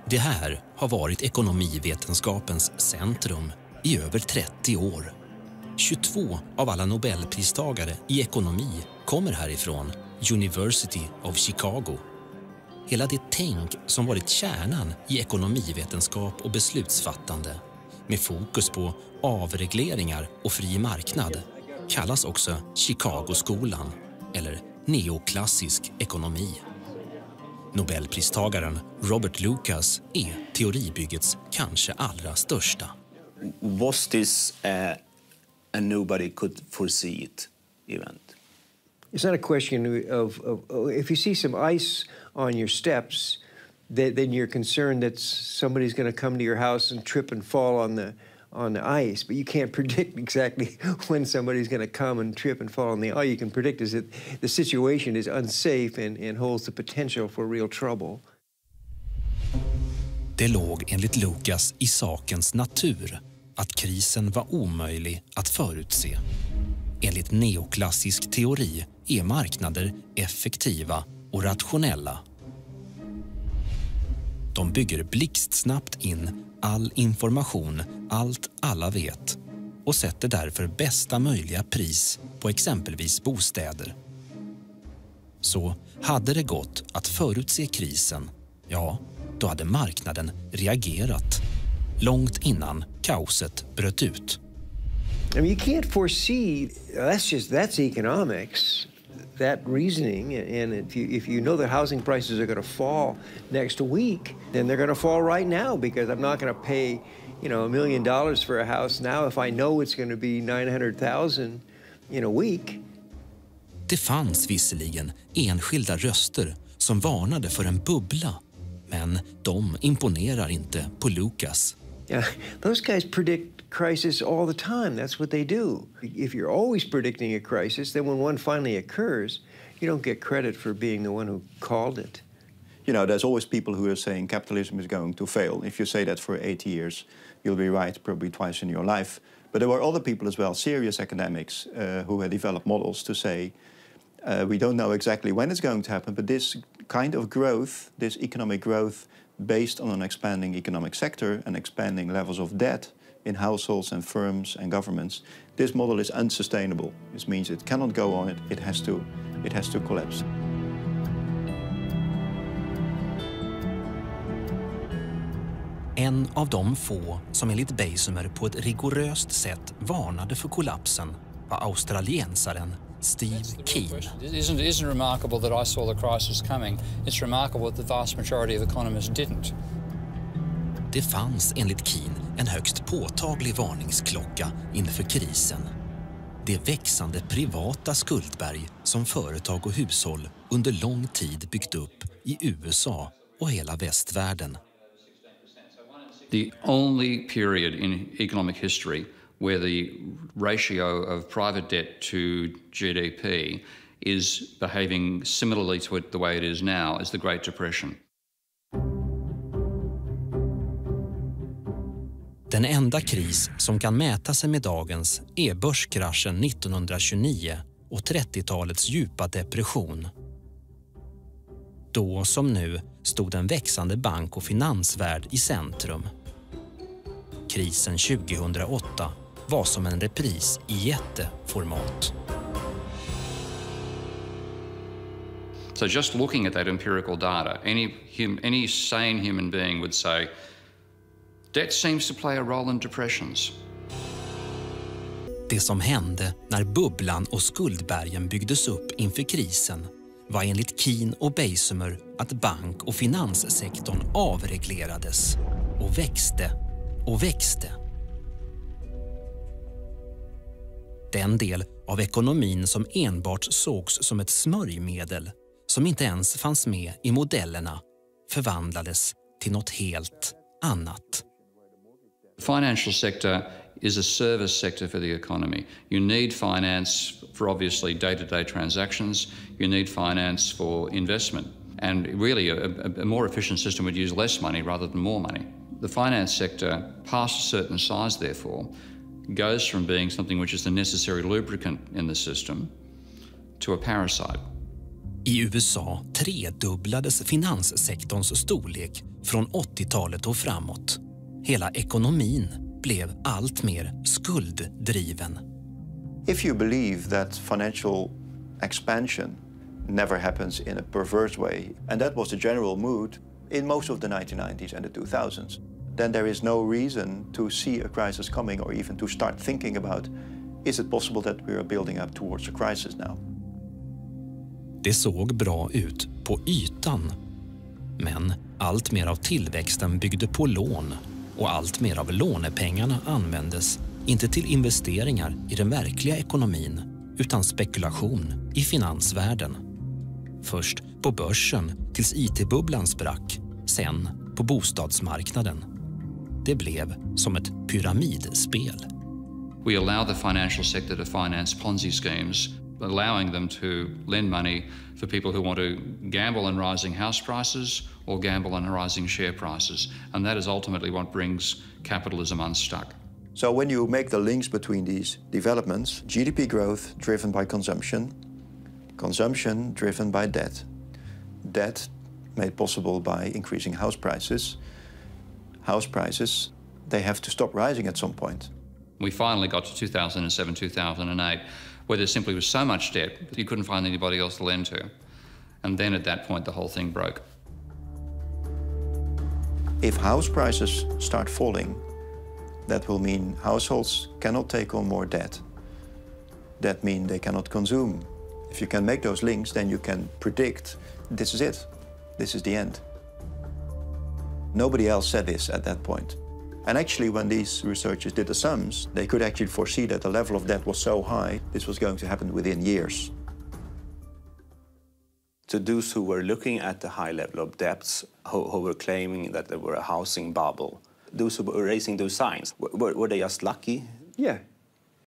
Det här har varit ekonomivetenskapens centrum i över 30 år. 22 av alla Nobelpristagare i ekonomi kommer härifrån, University of Chicago. Hela det tänk som varit kärnan i ekonomivetenskap och beslutsfattande, med fokus på avregleringar och fri marknad, kallas också Chicagoskolan eller neoklassisk ekonomi. Nobelpristagaren Robert Lucas är teoribyggets kanske allra största. Was this a nobody could foresee it event? It's not a question of if you see some ice on your steps, then you're concerned that somebody's going to come to your house and trip and fall on the ice. But you can't predict exactly when somebody's going to come and trip and fall on the ice. All you can predict is that the situation is unsafe and holds the potential for real trouble. Det låg enligt Lucas i sakens natur att krisen var omöjlig att förutse. Enligt neoklassisk teori är marknader effektiva och rationella. De bygger blixtsnabbt in all information, allt alla vet, och sätter därför bästa möjliga pris på exempelvis bostäder. Så hade det gått att förutse krisen, ja, då hade marknaden reagerat långt innan kaoset bröt ut. I mean, you can't foresee. That's economics. That reasoning, and if you know that housing prices are going to fall next week, then they're going to fall right now because I'm not going to pay, $1 million for a house now if I know it's going to be 900,000 in a week. Det fanns visserligen enskilda röster som varnade för en bubbla, men de imponerar inte på Lucas. Yeah, those guys predict crisis all the time. That's what they do. If you're always predicting a crisis, then when one finally occurs, you don't get credit for being the one who called it. There's always people who are saying capitalism is going to fail. If you say that for 80 years, you'll be right probably twice in your life. But there were other people as well, serious academics, who had developed models to say, we don't know exactly when it's going to happen, but this kind of growth, this economic growth based on an expanding economic sector and expanding levels of debt in households and firms and governments, this model is unsustainable. This means it cannot go on, it has to collapse. En av de få som enligt Beisumer på ett rigoröst sätt varnade för kollapsen var australiensaren Steve Keen. It isn't remarkable that I saw the crisis coming. It's remarkable that the vast majority of economists didn't. Det fanns enligt Keen en högst påtaglig varningsklocka inför krisen. Det växande privata skuldberg som företag och hushåll under lång tid byggt upp i USA och hela västvärlden. The only period in economic history where the ratio of private debt to GDP is behaving similarly to it the way it is now is the Great Depression. Den enda kris som kan mäta sig med dagens är börskraschen 1929 och 30-talets djupa depression. Då som nu stod en växande bank- och finansvärld i centrum. Krisen 2008 var som en repris i jätteformat. So just looking at that empirical data, any sane human being would say, debt seems to play a role in depressions. Det som hände när bubblan och skuldbergen byggdes upp inför krisen var enligt Keen och Beisumer att bank- och finanssektorn avreglerades och växte och växte. Den del av ekonomin som enbart sågs som ett smörjmedel, som inte ens fanns med i modellerna, förvandlades till något helt annat. The financial sector is a service sector for the economy. You need finance for obviously day-to-day transactions. You need finance for investment. And really a more efficient system would use less money rather than more money. The finance sector, past a certain size therefore, goes from being something which is the necessary lubricant in the system to a parasite. I USA tredubblades finanssektorns storlek från 80-talet och framåt. Hela ekonomin blev allt mer skulddriven. If you believe that financial expansion never happens in a perverse way, and that was the general mood in most of the 1990s and the 2000s, then there is no reason to see a crisis coming or even to start thinking about, is it possible that we are building up towards a crisis now? Det såg bra ut på ytan. Men allt mer av tillväxten byggde på lån och allt mer av lånepengarna användes inte till investeringar i den verkliga ekonomin utan spekulation i finansvärlden. Först på börsen tills IT-bubblan sprack, sen på bostadsmarknaden. Det blev som ett pyramidspel. We allow the financial sector to finance Ponzi schemes, allowing them to lend money for people who want to gamble on rising house prices or gamble on rising share prices. And that is ultimately what brings capitalism unstuck. So when you make the links between these developments, GDP growth driven by consumption, consumption driven by debt, debt made possible by increasing house prices, they have to stop rising at some point. We finally got to 2007, 2008, where there simply was so much debt that you couldn't find anybody else to lend to. And then at that point, the whole thing broke. If house prices start falling, that will mean households cannot take on more debt. That means they cannot consume. If you can make those links, then you can predict this is it. This is the end. Nobody else said this at that point. And actually, when these researchers did the sums, they could actually foresee that the level of debt was so high, this was going to happen within years. To those who were looking at the high level of debts, who were claiming that there were a housing bubble, those who were raising those signs, were they just lucky? Yeah,